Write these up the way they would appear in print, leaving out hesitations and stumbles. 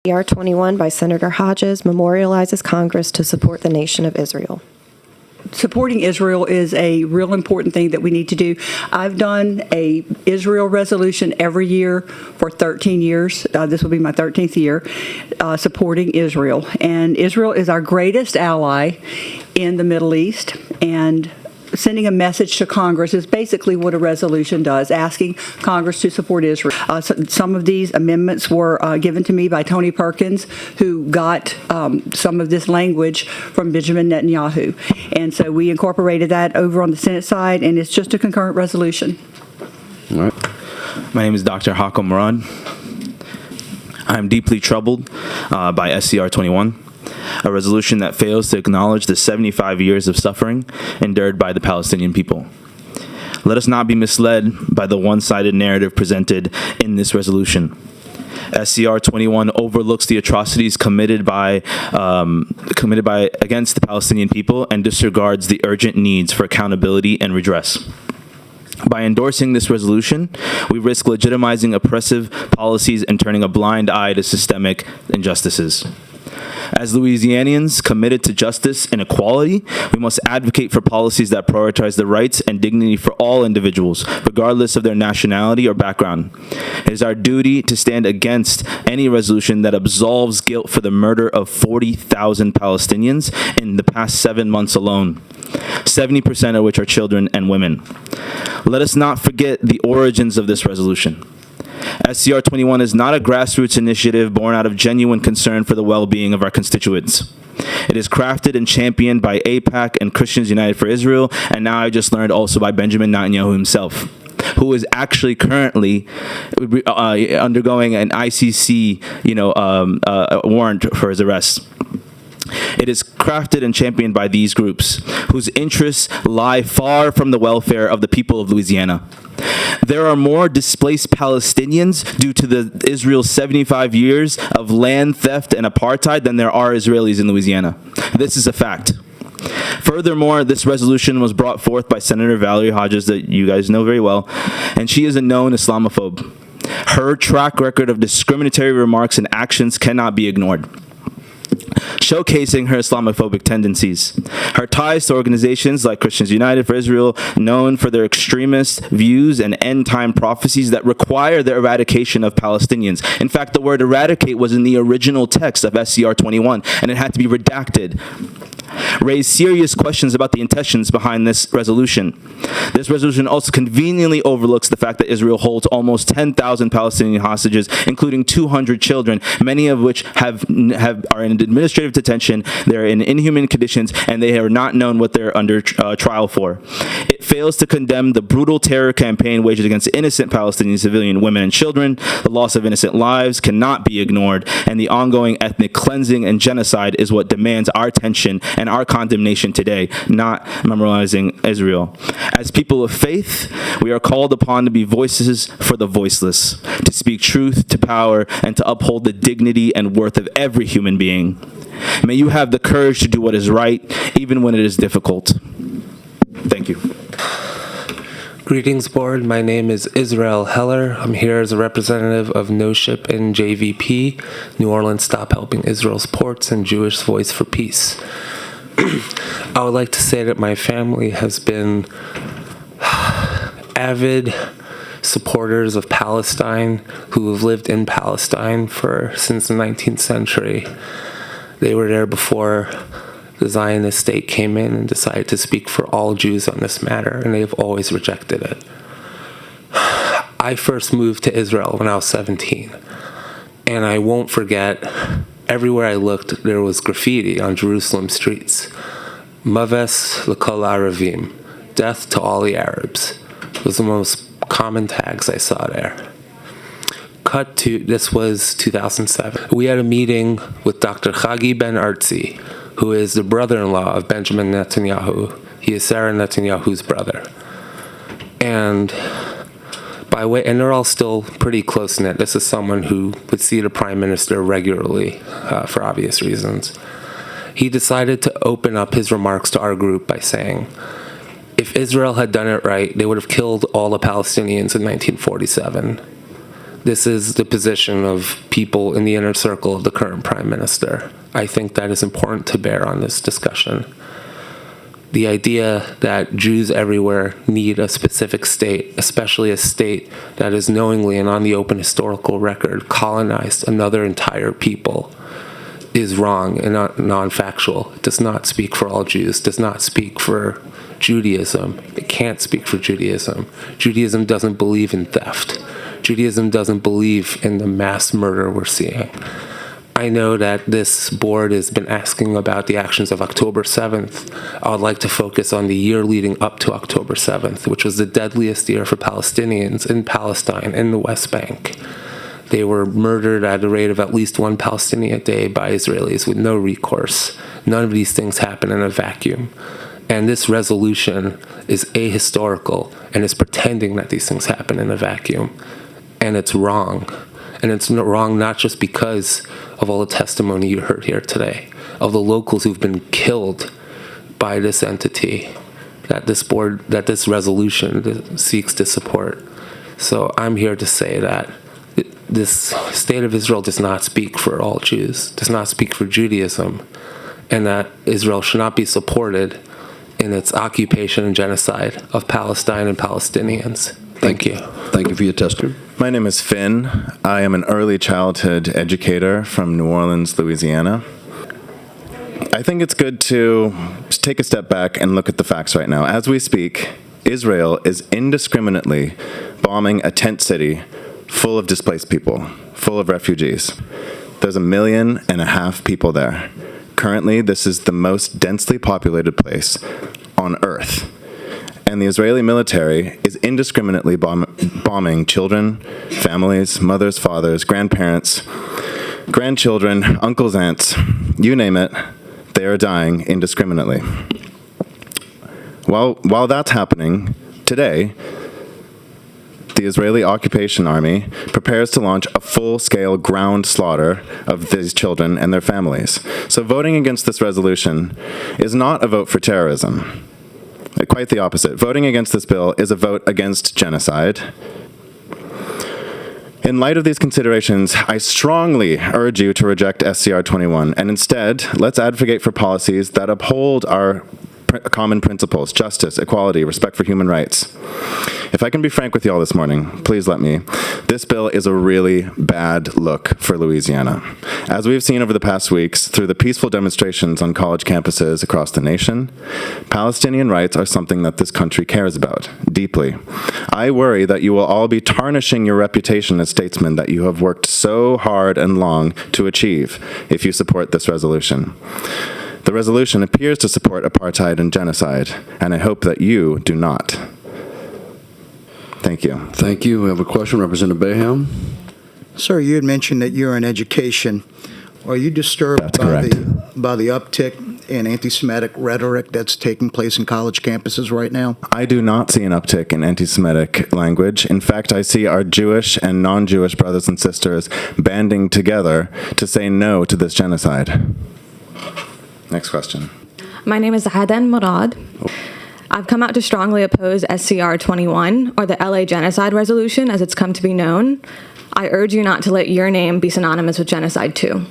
SCR 21 by Senator Hodges memorializes Congress to support the nation of Israel. Supporting Israel is a real important thing that we need to do. I've done a Israel resolution every year for 13 years. This will be my 13th year supporting Israel. And Israel is our greatest ally in the Middle East. And sending a message to Congress is basically what a resolution does, asking Congress to support Israel. Some of these amendments were given to me by Tony Perkins, who got some of this language from Benjamin Netanyahu. And so we incorporated that over on the Senate side, and it's just a concurrent resolution. All right. My name is Dr. Hakom Murad. I'm deeply troubled by SCR 21. A resolution that fails to acknowledge the 75 years of suffering endured by the Palestinian people. Let us not be misled by the one-sided narrative presented in this resolution. SCR 21 overlooks the atrocities committed by against the Palestinian people and disregards the urgent needs for accountability and redress. By endorsing this resolution, we risk legitimizing oppressive policies and turning a blind eye to systemic injustices. As Louisianians committed to justice and equality, we must advocate for policies that prioritize the rights and dignity for all individuals, regardless of their nationality or background. It is our duty to stand against any resolution that absolves guilt for the murder of 40,000 Palestinians in the past 7 months alone, 70% of which are children and women. Let us not forget the origins of this resolution. SCR 21 is not a grassroots initiative born out of genuine concern for the well-being of our constituents. It is crafted and championed by AIPAC and Christians United for Israel, and now I just learned also by Benjamin Netanyahu himself, who is actually currently undergoing an ICC, warrant for his arrest. It is crafted and championed by these groups, whose interests lie far from the welfare of the people of Louisiana. There are more displaced Palestinians due to Israel's 75 years of land theft and apartheid than there are Israelis in Louisiana. This is a fact. Furthermore, this resolution was brought forth by Senator Valerie Hodges, that you guys know very well, and she is a known Islamophobe. Her track record of discriminatory remarks and actions cannot be ignored, showcasing her Islamophobic tendencies. Her ties to organizations like Christians United for Israel, known for their extremist views and end-time prophecies that require the eradication of Palestinians. In fact, the word eradicate was in the original text of SCR 21, and it had to be redacted. Raise serious questions about the intentions behind this resolution. This resolution also conveniently overlooks the fact that Israel holds almost 10,000 Palestinian hostages, including 200 children, many of which are in administrative detention. They're in inhuman conditions, and they are not known what they're under trial for. It fails to condemn the brutal terror campaign waged against innocent Palestinian civilian women and children. The loss of innocent lives cannot be ignored, and the ongoing ethnic cleansing and genocide is what demands our attention and our condemnation today, not memorializing Israel. As people of faith, we are called upon to be voices for the voiceless, to speak truth to power, and to uphold the dignity and worth of every human being. May you have the courage to do what is right, even when it is difficult. Thank you. Greetings, board. My name is Israel Heller. I'm here as a representative of No Ship and JVP, New Orleans Stop Helping Israel's Ports, and Jewish Voice for Peace. I would like to say that my family has been avid supporters of Palestine, who have lived in Palestine since the 19th century. They were there before the Zionist state came in and decided to speak for all Jews on this matter, and they have always rejected it. I first moved to Israel when I was 17, and I won't forget, everywhere I looked, there was graffiti on Jerusalem streets. Maves l'kol Aravim, death to all the Arabs, was the most common tags I saw there. Cut to, this was 2007. We had a meeting with Dr. Chagi Ben Artzi, who is the brother-in-law of Benjamin Netanyahu. He is Sarah Netanyahu's brother. And they're all still pretty close-knit. This is someone who would see the prime minister regularly, for obvious reasons. He decided to open up his remarks to our group by saying, if Israel had done it right, they would have killed all the Palestinians in 1947. This is the position of people in the inner circle of the current prime minister. I think that is important to bear on this discussion. The idea that Jews everywhere need a specific state, especially a state that is knowingly and on the open historical record colonized another entire people, is wrong and not non-factual. It does not speak for all Jews, does not speak for Judaism. It can't speak for Judaism. Judaism doesn't believe in theft. Judaism doesn't believe in the mass murder we're seeing. I know that this board has been asking about the actions of October 7th. I would like to focus on the year leading up to October 7th, which was the deadliest year for Palestinians in Palestine, in the West Bank. They were murdered at a rate of at least one Palestinian a day by Israelis with no recourse. None of these things happen in a vacuum. And this resolution is ahistorical and is pretending that these things happen in a vacuum. And it's wrong. And it's wrong not just because of all the testimony you heard here today, of the locals who've been killed by this entity, that this board, that this resolution seeks to support. So I'm here to say that this state of Israel does not speak for all Jews, does not speak for Judaism, and that Israel should not be supported in its occupation and genocide of Palestine and Palestinians. Thank you. Thank you for your testimony. My name is Finn. I am an early childhood educator from New Orleans, Louisiana. I think it's good to take a step back and look at the facts right now. As we speak, Israel is indiscriminately bombing a tent city full of displaced people, full of refugees. There's 1.5 million people there. Currently, this is the most densely populated place on Earth. And the Israeli military is indiscriminately bombing children, families, mothers, fathers, grandparents, grandchildren, uncles, aunts, you name it, they are dying indiscriminately. While that's happening, today, the Israeli occupation army prepares to launch a full-scale ground slaughter of these children and their families. So voting against this resolution is not a vote for terrorism. Quite the opposite. Voting against this bill is a vote against genocide. In light of these considerations, I strongly urge you to reject SCR 21, and instead, let's advocate for policies that uphold our common principles: justice, equality, respect for human rights. If I can be frank with you all this morning, please let me. This bill is a really bad look for Louisiana. As we've seen over the past weeks, through the peaceful demonstrations on college campuses across the nation, Palestinian rights are something that this country cares about deeply. I worry that you will all be tarnishing your reputation as statesmen that you have worked so hard and long to achieve if you support this resolution. The resolution appears to support apartheid and genocide, and I hope that you do not. Thank you. Thank you. We have a question, Representative Bayham. Sir, you had mentioned that you're in education. Are you disturbed That's correct. by the uptick in anti-Semitic rhetoric that's taking place in college campuses right now? I do not see an uptick in anti-Semitic language. In fact, I see our Jewish and non-Jewish brothers and sisters banding together to say no to this genocide. Next question. My name is Hadan Murad. I've come out to strongly oppose SCR 21, or the LA Genocide Resolution, as it's come to be known. I urge you not to let your name be synonymous with genocide, too.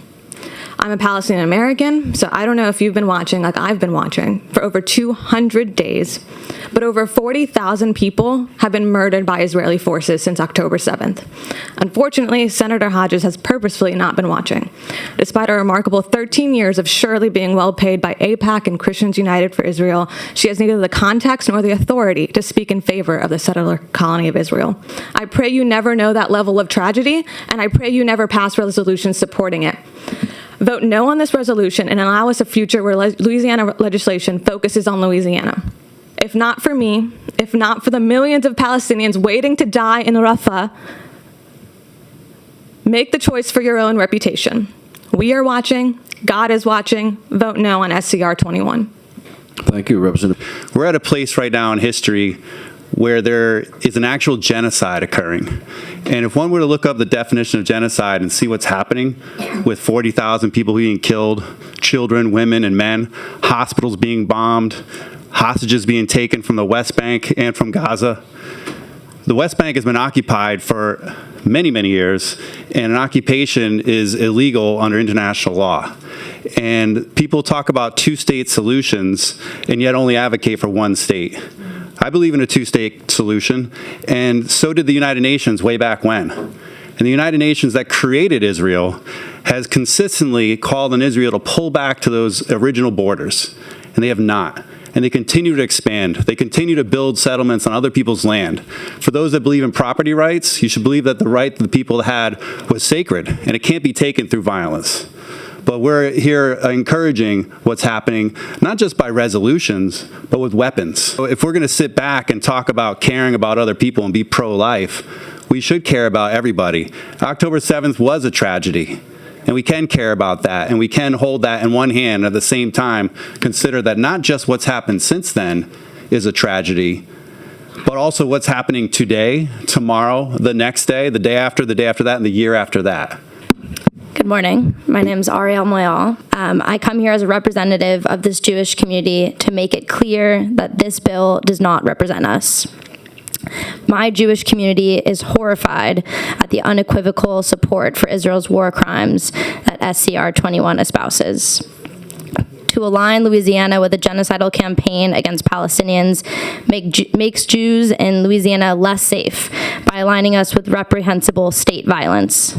I'm a Palestinian American, so I don't know if you've been watching like I've been watching for over 200 days, but over 40,000 people have been murdered by Israeli forces since October 7th. Unfortunately, Senator Hodges has purposefully not been watching. Despite a remarkable 13 years of Shirley being well paid by AIPAC and Christians United for Israel, she has neither the context nor the authority to speak in favor of the settler colony of Israel. I pray you never know that level of tragedy, and I pray you never pass resolutions supporting it. Vote no on this resolution and allow us a future where Louisiana legislation focuses on Louisiana. If not for me, if not for the millions of Palestinians waiting to die in Rafah, make the choice for your own reputation. We are watching. God is watching. Vote no on SCR 21. Thank you, Representative. We're at a place right now in history where there is an actual genocide occurring. And if one were to look up the definition of genocide and see what's happening with 40,000 people being killed, children, women, and men, hospitals being bombed, hostages being taken from the West Bank and from Gaza. The West Bank has been occupied for many, many years, and an occupation is illegal under international law. And people talk about two-state solutions and yet only advocate for one state. I believe in a two-state solution, and so did the United Nations way back when. And the United Nations that created Israel has consistently called on Israel to pull back to those original borders, and they have not. And they continue to expand. They continue to build settlements on other people's land. For those that believe in property rights, you should believe that the right that the people had was sacred, and it can't be taken through violence. But we're here encouraging what's happening, not just by resolutions, but with weapons. So if we're going to sit back and talk about caring about other people and be pro-life, we should care about everybody. October 7th was a tragedy, and we can care about that, and we can hold that in one hand, at the same time consider that not just what's happened since then is a tragedy, but also what's happening today, tomorrow, the next day, the day after that, and the year after that. Good morning. My name is Ariel Moyal. I come here as a representative of this Jewish community to make it clear that this bill does not represent us. My Jewish community is horrified at the unequivocal support for Israel's war crimes that SCR 21 espouses. To align Louisiana with a genocidal campaign against Palestinians makes Jews in Louisiana less safe by aligning us with reprehensible state violence.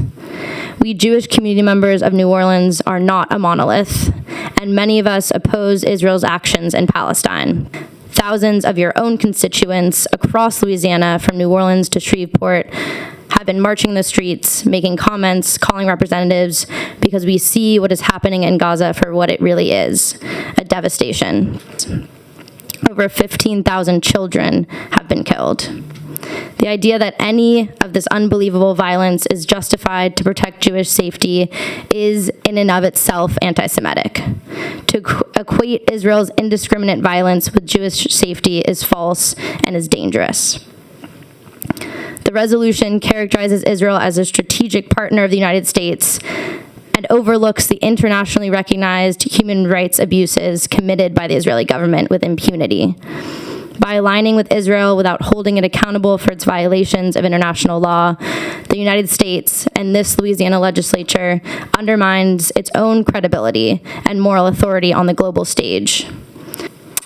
We Jewish community members of New Orleans are not a monolith, and many of us oppose Israel's actions in Palestine. Thousands of your own constituents across Louisiana, from New Orleans to Shreveport, have been marching the streets, making comments, calling representatives, because we see what is happening in Gaza for what it really is, a devastation. Over 15,000 children have been killed. The idea that any of this unbelievable violence is justified to protect Jewish safety is in and of itself anti-Semitic. To equate Israel's indiscriminate violence with Jewish safety is false and is dangerous. The resolution characterizes Israel as a strategic partner of the United States and overlooks the internationally recognized human rights abuses committed by the Israeli government with impunity. By aligning with Israel without holding it accountable for its violations of international law, the United States and this Louisiana legislature undermines its own credibility and moral authority on the global stage.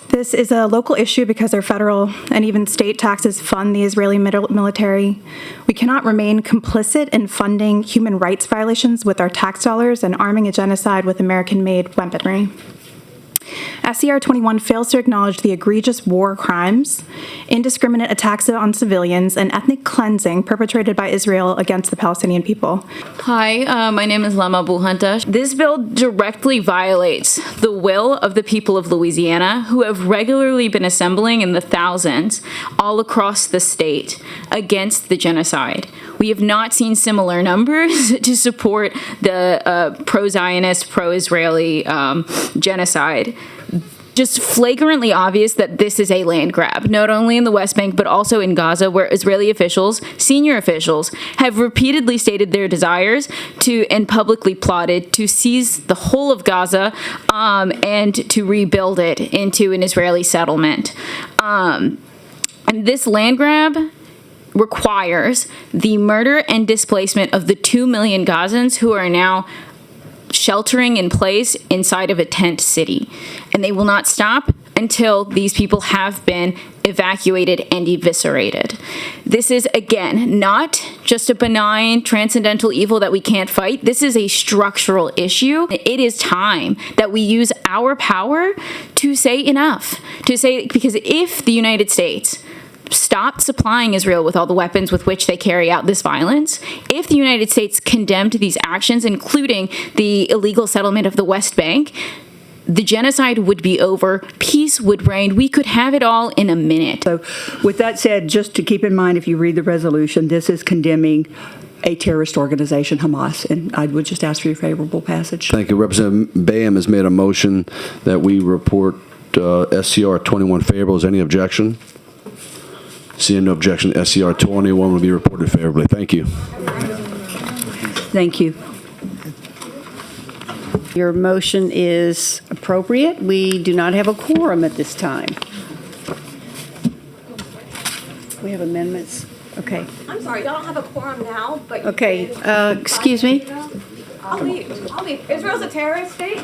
This is a local issue because our federal and even state taxes fund the Israeli military. We cannot remain complicit in funding human rights violations with our tax dollars and arming a genocide with American-made weaponry. SCR 21 fails to acknowledge the egregious war crimes, indiscriminate attacks on civilians, and ethnic cleansing perpetrated by Israel against the Palestinian people. Hi, my name is Lama Buhanta. This bill directly violates the will of the people of Louisiana, who have regularly been assembling in the thousands all across the state against the genocide. We have not seen similar numbers to support the pro-Zionist, pro-Israeli genocide. Just flagrantly obvious that this is a land grab, not only in the West Bank, but also in Gaza, where Israeli officials, senior officials, have repeatedly stated their desires to, and publicly plotted to seize the whole of Gaza and to rebuild it into an Israeli settlement. And this land grab requires the murder and displacement of the 2 million Gazans who are now sheltering in place inside of a tent city. And they will not stop until these people have been evacuated and eviscerated. This is, again, not just a benign transcendental evil that we can't fight. This is a structural issue. It is time that we use our power to say enough. Because if the United States stopped supplying Israel with all the weapons with which they carry out this violence, if the United States condemned these actions, including the illegal settlement of the West Bank, the genocide would be over, peace would reign, we could have it all in a minute. So with that said, just to keep in mind, if you read the resolution, this is condemning a terrorist organization, Hamas, and I would just ask for your favorable passage. Thank you. Representative Bayham has made a motion that we report SCR 21 favorable. Is there any objection? Seeing no objection, SCR 21 will be reported favorably. Thank you. Thank you. Your motion is appropriate. We do not have a quorum at this time. We have amendments. Okay. I'm sorry, y'all don't have a quorum now, but you Okay, did. excuse me? I'll leave. Israel's a terrorist state.